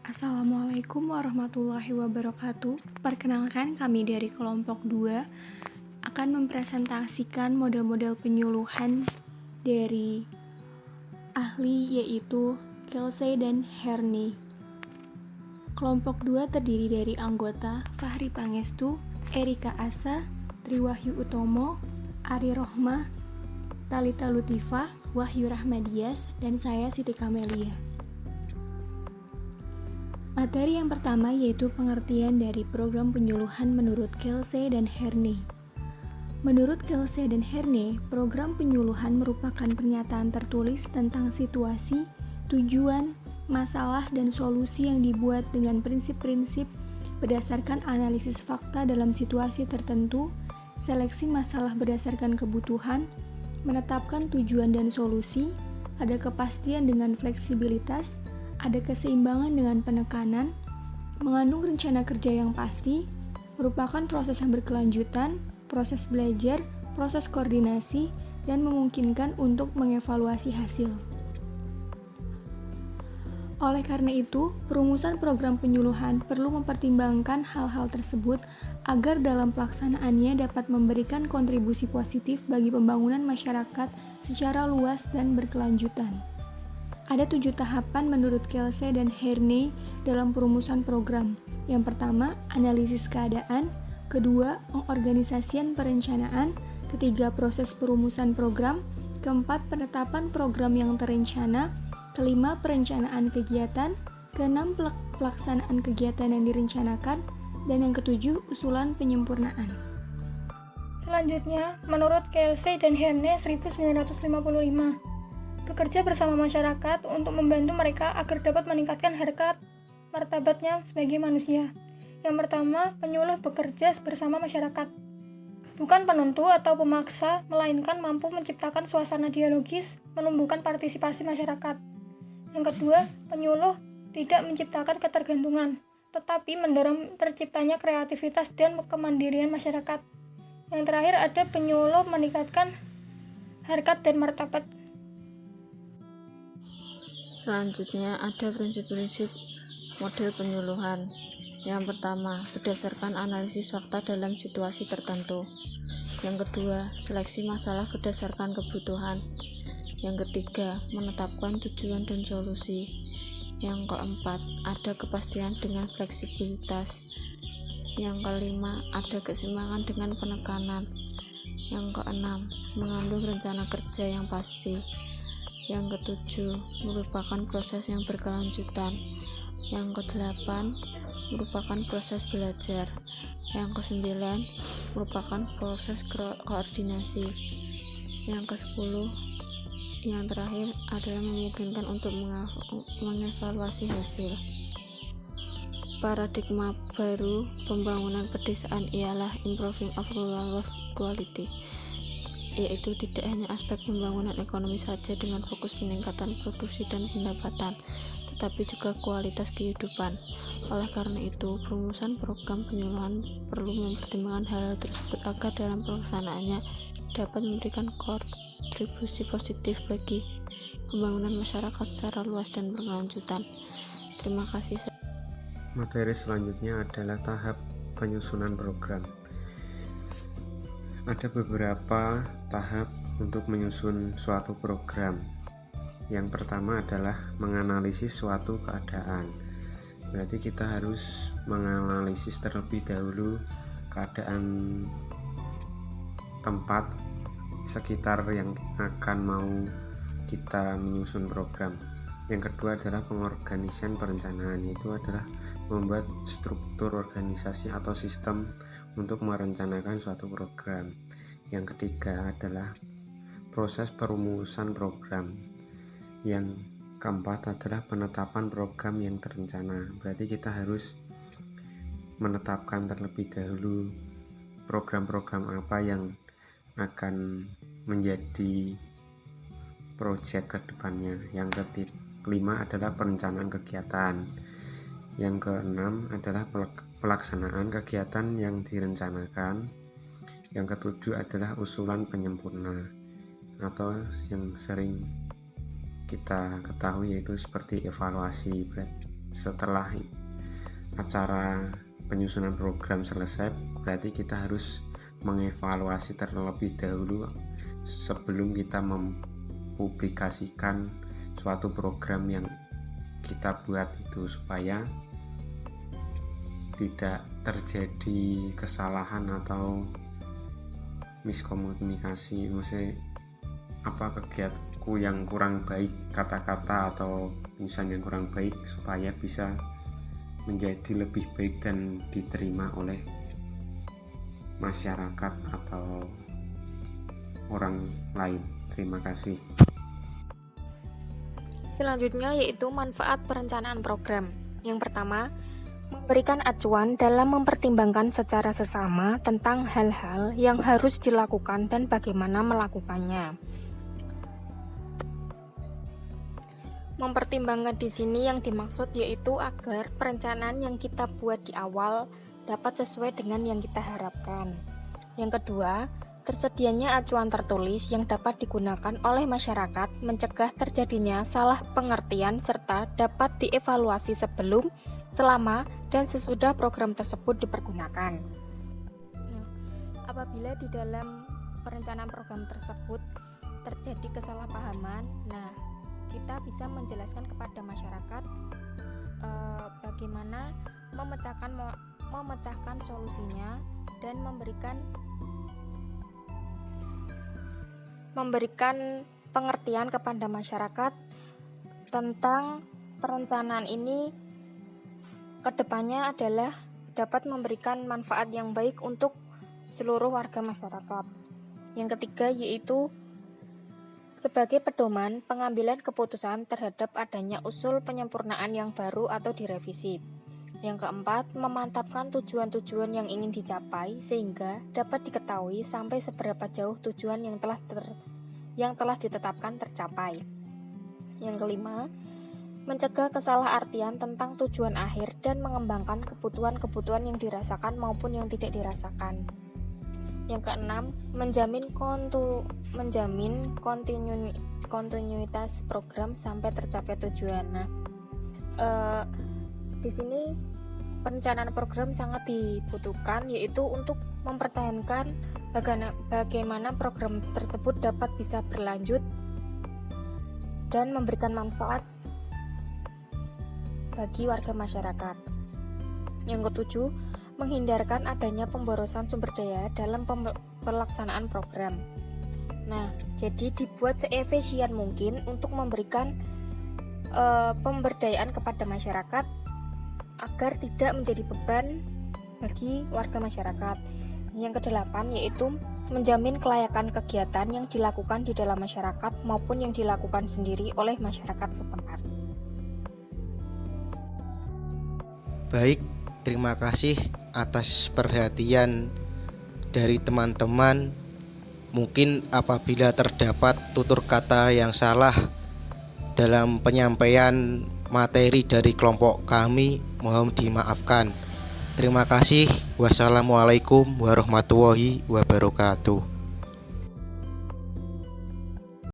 Assalamualaikum warahmatullahi wabarakatuh. Perkenalkan, kami dari kelompok 2 akan mempresentasikan model-model penyuluhan dari ahli yaitu Kelsey dan Herne. Kelompok 2 terdiri dari anggota Fahri Pangestu, Erika Asa, Triwahyu Utomo, Ari Rohmah, Talita Lutifah, Wahyu Rahmadias, dan saya Siti Kamelia. Materi yang pertama yaitu pengertian dari program penyuluhan menurut Kelsey dan Herne. Menurut Kelsey dan Herne, program penyuluhan merupakan pernyataan tertulis tentang situasi, tujuan, masalah, dan solusi yang dibuat dengan prinsip-prinsip berdasarkan analisis fakta dalam situasi tertentu, seleksi masalah berdasarkan kebutuhan, menetapkan tujuan dan solusi, ada kepastian dengan fleksibilitas, ada keseimbangan dengan penekanan, mengandung rencana kerja yang pasti, merupakan proses yang berkelanjutan, proses belajar, proses koordinasi, dan memungkinkan untuk mengevaluasi hasil. Oleh karena itu, perumusan program penyuluhan perlu mempertimbangkan hal-hal tersebut agar dalam pelaksanaannya dapat memberikan kontribusi positif bagi pembangunan masyarakat secara luas dan berkelanjutan. Ada 7 tahapan menurut Kelsey dan Herne dalam perumusan program. Yang pertama, analisis keadaan. Kedua, pengorganisasian perencanaan. Ketiga, proses perumusan program. Keempat, penetapan program yang terencana. Kelima, perencanaan kegiatan. Keenam, pelaksanaan kegiatan yang direncanakan. Dan yang ketujuh, usulan penyempurnaan. Selanjutnya, menurut Kelsey dan Herne 1955, bekerja bersama masyarakat untuk membantu mereka agar dapat meningkatkan harkat martabatnya sebagai manusia. Yang pertama, penyuluh bekerja bersama masyarakat. Bukan penentu atau pemaksa, melainkan mampu menciptakan suasana dialogis, menumbuhkan partisipasi masyarakat. Yang kedua, penyuluh tidak menciptakan ketergantungan, tetapi mendorong terciptanya kreativitas dan kemandirian masyarakat. Yang terakhir, ada penyuluh meningkatkan harkat dan martabat. Selanjutnya ada prinsip-prinsip model penyuluhan. Yang pertama, berdasarkan analisis fakta dalam situasi tertentu. Yang kedua, seleksi masalah berdasarkan kebutuhan. Yang ketiga, menetapkan tujuan dan solusi. Yang keempat, ada kepastian dengan fleksibilitas. Yang kelima, ada keseimbangan dengan penekanan. Yang keenam, mengandung rencana kerja yang pasti. Yang ketujuh, merupakan proses yang berkelanjutan. Yang kedelapan, merupakan proses belajar. Yang kesembilan, merupakan proses koordinasi. Yang kesepuluh, yang terakhir adalah memungkinkan untuk mengevaluasi hasil. Paradigma baru pembangunan pedesaan ialah improving of rural life quality, yaitu tidak hanya aspek pembangunan ekonomi saja dengan fokus peningkatan produksi dan pendapatan, tetapi juga kualitas kehidupan. Oleh karena itu, perumusan program penyuluhan perlu mempertimbangkan hal tersebut agar dalam pelaksanaannya dapat memberikan kontribusi positif bagi pembangunan masyarakat secara luas dan berkelanjutan. Terima kasih. Materi selanjutnya adalah tahap penyusunan program. Ada beberapa tahap untuk menyusun suatu program. Yang pertama adalah menganalisis suatu keadaan. Berarti kita harus menganalisis terlebih dahulu keadaan tempat sekitar yang akan mau kita menyusun program. Yang kedua adalah pengorganisian perencanaan, yaitu adalah membuat struktur organisasi atau sistem untuk merencanakan suatu program. Yang ketiga adalah proses perumusan program. Yang keempat adalah penetapan program yang terencana. Berarti kita harus menetapkan terlebih dahulu program-program apa yang akan menjadi proyek ke depannya. Yang kelima adalah perencanaan kegiatan. Yang keenam adalah pelaksanaan kegiatan yang direncanakan. Yang ketujuh adalah usulan penyempurna atau yang sering kita ketahui yaitu seperti evaluasi. setelah acara penyusunan program selesai, berarti kita harus mengevaluasi terlebih dahulu sebelum kita mempublikasikan suatu program yang kita buat itu, supaya tidak terjadi kesalahan atau miskomunikasi, maksudnya kegiatanku yang kurang baik, kata-kata atau tulisan yang kurang baik, supaya bisa menjadi lebih baik dan diterima oleh masyarakat atau orang lain. Terima kasih. Selanjutnya yaitu manfaat perencanaan program. Yang pertama, memberikan acuan dalam mempertimbangkan secara sesama tentang hal-hal yang harus dilakukan dan bagaimana melakukannya. Mempertimbangkan di sini yang dimaksud yaitu agar perencanaan yang kita buat di awal dapat sesuai dengan yang kita harapkan. Yang kedua, tersedianya acuan tertulis yang dapat digunakan oleh masyarakat mencegah terjadinya salah pengertian serta dapat dievaluasi sebelum, selama, dan sesudah program tersebut dipergunakan. Apabila di dalam perencanaan program tersebut terjadi kesalahpahaman, kita bisa menjelaskan kepada masyarakat bagaimana memecahkan solusinya dan memberikan pengertian kepada masyarakat tentang perencanaan ini kedepannya adalah dapat memberikan manfaat yang baik untuk seluruh warga masyarakat. Yang ketiga yaitu sebagai pedoman pengambilan keputusan terhadap adanya usul penyempurnaan yang baru atau direvisi. Yang keempat, memantapkan tujuan-tujuan yang ingin dicapai sehingga dapat diketahui sampai seberapa jauh tujuan yang telah ditetapkan tercapai. Yang kelima, mencegah kesalahartian tentang tujuan akhir dan mengembangkan kebutuhan-kebutuhan yang dirasakan maupun yang tidak dirasakan. Yang keenam, menjamin kontinuitas program sampai tercapai tujuan. Di sini perencanaan program sangat dibutuhkan, yaitu untuk mempertahankan bagaimana program tersebut dapat bisa berlanjut dan memberikan manfaat bagi warga masyarakat. Yang ketujuh, menghindarkan adanya pemborosan sumber daya dalam pelaksanaan program. Jadi dibuat seefisien mungkin untuk memberikan pemberdayaan kepada masyarakat agar tidak menjadi beban bagi warga masyarakat. Yang kedelapan yaitu menjamin kelayakan kegiatan yang dilakukan di dalam masyarakat maupun yang dilakukan sendiri oleh masyarakat setempat. Baik, terima kasih atas perhatian dari teman-teman. Mungkin apabila terdapat tutur kata yang salah dalam penyampaian materi dari kelompok kami, mohon dimaafkan. Terima kasih. Wassalamualaikum warahmatullahi wabarakatuh.